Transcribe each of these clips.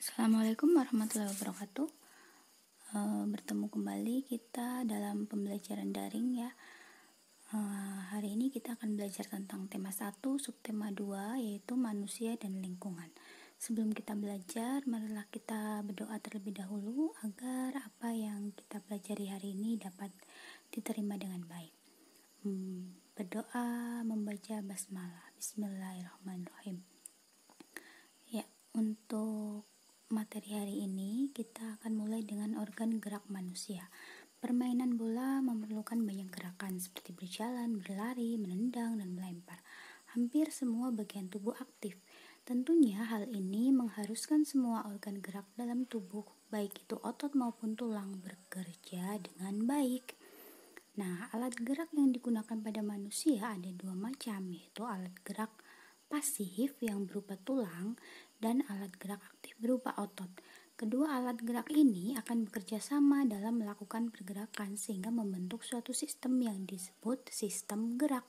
Assalamualaikum warahmatullahi wabarakatuh. Bertemu kembali kita dalam pembelajaran daring ya. Hari ini kita akan belajar tentang tema 1, subtema 2, yaitu manusia dan lingkungan. Sebelum kita belajar, marilah kita berdoa terlebih dahulu agar apa yang kita pelajari hari ini dapat diterima dengan baik. Berdoa membaca basmalah. Bismillahirrahmanirrahim. Ya, untuk materi hari ini kita akan mulai dengan organ gerak manusia. Permainan bola memerlukan banyak gerakan seperti berjalan, berlari, menendang, dan melempar. Hampir semua bagian tubuh aktif. Tentunya hal ini mengharuskan semua organ gerak dalam tubuh, baik itu otot maupun tulang, bekerja dengan baik. Nah, alat gerak yang digunakan pada manusia ada dua macam, yaitu alat gerak pasif yang berupa tulang dan alat gerak aktif berupa otot. Kedua alat gerak ini akan bekerja sama dalam melakukan pergerakan sehingga membentuk suatu sistem yang disebut sistem gerak.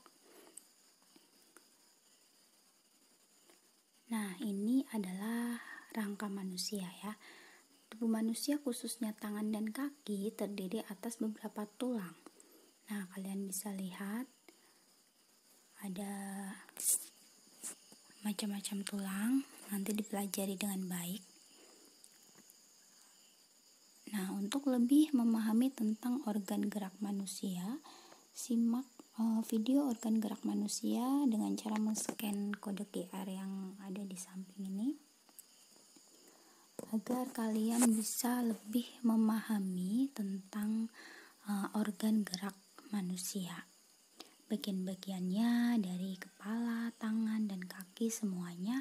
Nah, ini adalah rangka manusia ya. Tubuh manusia khususnya tangan dan kaki terdiri atas beberapa tulang. Nah, kalian bisa lihat ada macam-macam tulang, nanti dipelajari dengan baik. Nah, untuk lebih memahami tentang organ gerak manusia, simak video organ gerak manusia dengan cara men-scan kode QR yang ada di samping ini, agar kalian bisa lebih memahami tentang organ gerak manusia. Bagian-bagiannya dari kepala, tangan, dan kaki semuanya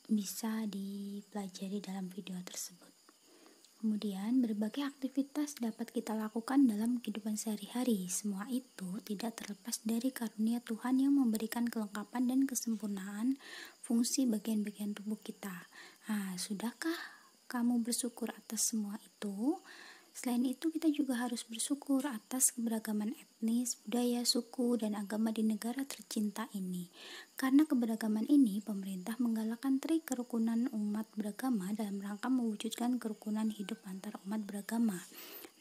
bisa dipelajari dalam video tersebut. Kemudian berbagai aktivitas dapat kita lakukan dalam kehidupan sehari-hari. Semua itu tidak terlepas dari karunia Tuhan yang memberikan kelengkapan dan kesempurnaan fungsi bagian-bagian tubuh kita. Nah, sudahkah kamu bersyukur atas semua itu? Selain itu, kita juga harus bersyukur atas keberagaman etnis, budaya, suku, dan agama di negara tercinta ini. Karena keberagaman ini, pemerintah menggalakkan trik kerukunan umat beragama dalam rangka mewujudkan kerukunan hidup antar umat beragama.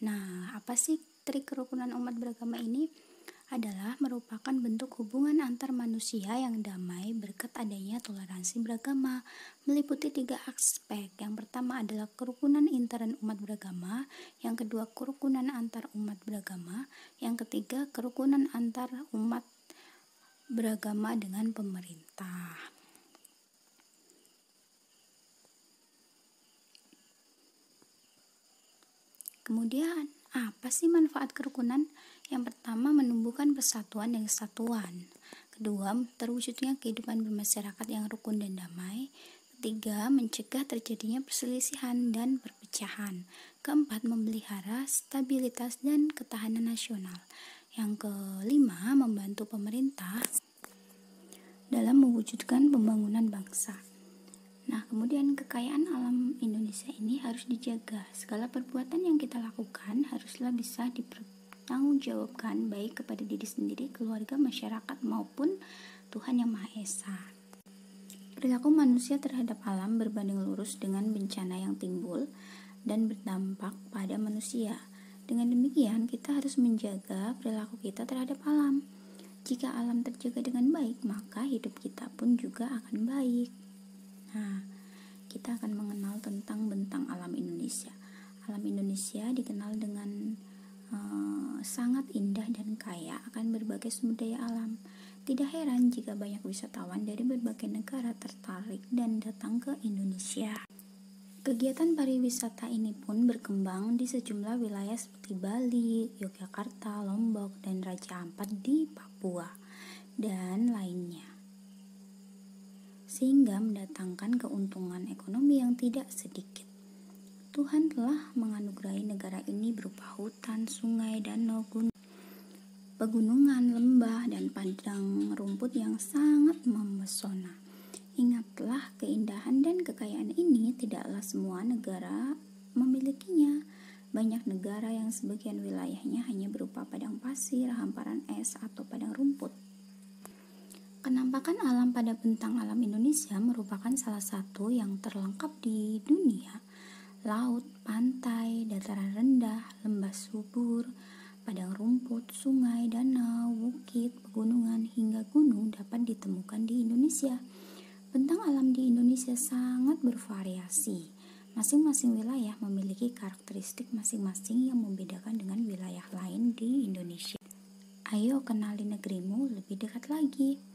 Nah, apa sih trik kerukunan umat beragama ini? Adalah merupakan bentuk hubungan antar manusia yang damai berkat adanya toleransi beragama, meliputi 3 aspek. Yang pertama adalah kerukunan intern umat beragama, yang kedua kerukunan antar umat beragama, yang ketiga kerukunan antar umat beragama dengan pemerintah. Kemudian, apa sih manfaat kerukunan? Yang pertama, menumbuhkan persatuan dan kesatuan. Kedua, terwujudnya kehidupan bermasyarakat yang rukun dan damai. Ketiga, mencegah terjadinya perselisihan dan perpecahan. Keempat, memelihara stabilitas dan ketahanan nasional. Yang kelima, membantu pemerintah dalam mewujudkan pembangunan bangsa. Nah, kemudian kekayaan alam Indonesia ini harus dijaga. Segala perbuatan yang kita lakukan haruslah bisa dipertanggungjawabkan baik kepada diri sendiri, keluarga, masyarakat, maupun Tuhan Yang Maha Esa. Perilaku manusia terhadap alam berbanding lurus dengan bencana yang timbul dan berdampak pada manusia. Dengan demikian, kita harus menjaga perilaku kita terhadap alam. Jika alam terjaga dengan baik, maka hidup kita pun juga akan baik. Nah, kita akan mengenal tentang bentang alam Indonesia. Alam Indonesia dikenal dengan sangat indah dan kaya akan berbagai sumber daya alam. Tidak heran jika banyak wisatawan dari berbagai negara tertarik dan datang ke Indonesia. Kegiatan pariwisata ini pun berkembang di sejumlah wilayah seperti Bali, Yogyakarta, Lombok, dan Raja Ampat di Papua, dan lainnya, sehingga mendatangkan keuntungan ekonomi yang tidak sedikit. Tuhan telah menganugerahi negara ini berupa hutan, sungai, danau, pegunungan, lembah, dan padang rumput yang sangat memesona. Ingatlah, keindahan dan kekayaan ini tidaklah semua negara memilikinya. Banyak negara yang sebagian wilayahnya hanya berupa padang pasir, hamparan es, atau padang rumput. Penampakan alam pada bentang alam Indonesia merupakan salah satu yang terlengkap di dunia. Laut, pantai, dataran rendah, lembah subur, padang rumput, sungai, danau, bukit, pegunungan, hingga gunung dapat ditemukan di Indonesia. Bentang alam di Indonesia sangat bervariasi. Masing-masing wilayah memiliki karakteristik masing-masing yang membedakan dengan wilayah lain di Indonesia. Ayo kenali negerimu lebih dekat lagi.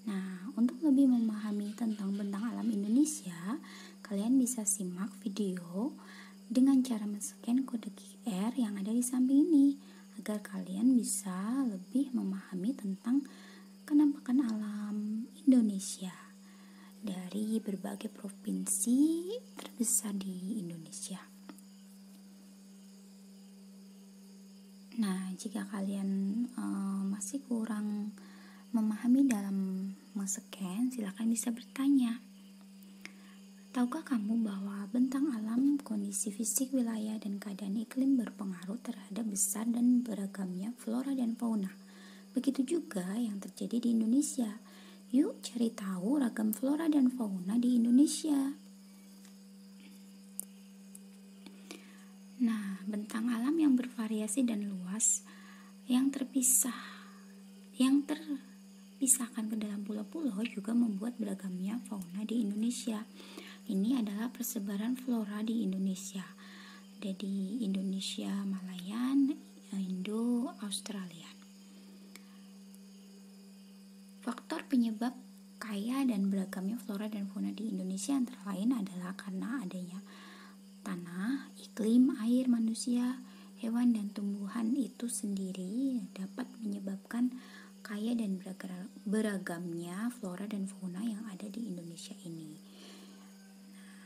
Nah, untuk lebih memahami tentang bentang alam Indonesia, kalian bisa simak video dengan cara men-scan kode QR yang ada di samping ini, agar kalian bisa lebih memahami tentang penampakan alam Indonesia dari berbagai provinsi terbesar di Indonesia. Nah, jika kalian masih kurang memahami dalam men-scan, silakan bisa bertanya. Tahukah kamu bahwa bentang alam, kondisi fisik wilayah, dan keadaan iklim berpengaruh terhadap besar dan beragamnya flora dan fauna? Begitu juga yang terjadi di Indonesia. Yuk cari tahu ragam flora dan fauna di Indonesia. Nah, bentang alam yang bervariasi dan luas yang terpisahkan ke dalam pulau-pulau juga membuat beragamnya fauna di Indonesia. Ini adalah persebaran flora di Indonesia. Ada di Indonesia Malayan, Indo, Australia. Faktor penyebab kaya dan beragamnya flora dan fauna di Indonesia antara lain adalah karena adanya tanah, iklim, air, manusia, hewan, dan tumbuhan itu sendiri dapat menyebabkan kaya dan beragamnya flora dan fauna yang ada di Indonesia ini.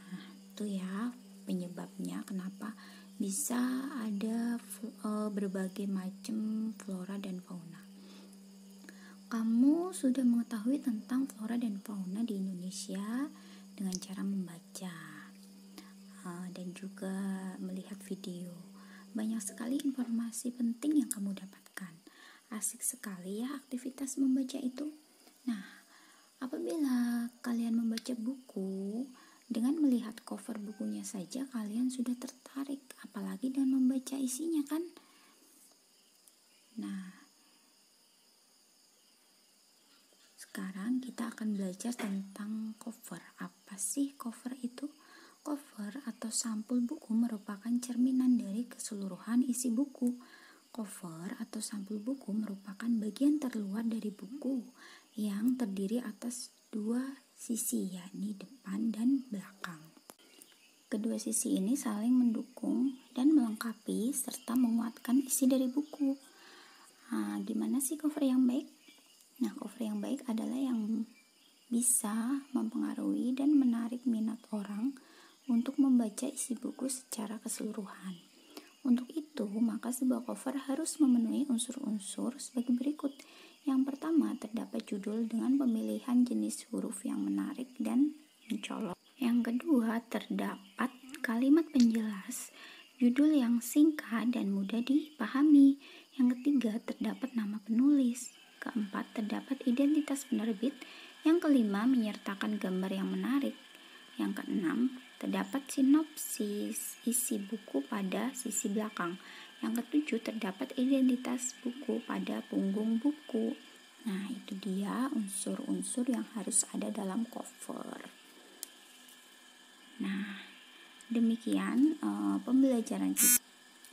Nah, itu ya penyebabnya kenapa bisa ada berbagai macam flora dan fauna. Kamu sudah mengetahui tentang flora dan fauna di Indonesia dengan cara membaca dan juga melihat video. Banyak sekali informasi penting yang kamu dapatkan. Asik sekali ya aktivitas membaca itu. Nah, apabila kalian membaca buku, dengan melihat cover bukunya saja kalian sudah tertarik, apalagi dengan membaca isinya kan? Nah, sekarang kita akan belajar tentang cover. Apa sih cover itu? Cover atau sampul buku merupakan cerminan dari keseluruhan isi buku. Cover atau sampul buku merupakan bagian terluar dari buku yang terdiri atas dua sisi, yakni depan dan belakang. Kedua sisi ini saling mendukung dan melengkapi serta menguatkan isi dari buku. Nah, gimana sih cover yang baik? Nah, cover yang baik adalah yang bisa mempengaruhi dan menarik minat orang untuk membaca isi buku secara keseluruhan. Untuk itu, maka sebuah cover harus memenuhi unsur-unsur sebagai berikut. Yang pertama, terdapat judul dengan pemilihan jenis huruf yang menarik dan mencolok. Yang kedua, terdapat kalimat penjelas, judul yang singkat dan mudah dipahami. Yang ketiga, terdapat nama penulis. Keempat, terdapat identitas penerbit. Yang kelima, menyertakan gambar yang menarik. Yang keenam, terdapat sinopsis isi buku pada sisi belakang. Yang ketujuh, terdapat identitas buku pada punggung buku. Nah, itu dia unsur-unsur yang harus ada dalam cover. Nah, demikian pembelajaran kita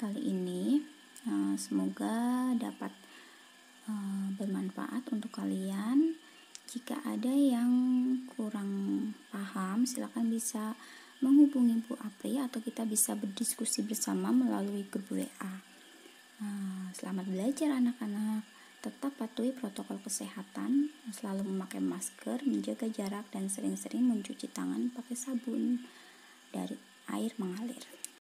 kali ini. Semoga dapat bermanfaat untuk kalian. Jika ada yang kurang paham, silakan bisa menghubungi Bu Apri atau kita bisa berdiskusi bersama melalui grup WA. Selamat belajar anak-anak. Tetap patuhi protokol kesehatan, selalu memakai masker, menjaga jarak, dan sering-sering mencuci tangan pakai sabun dari air mengalir.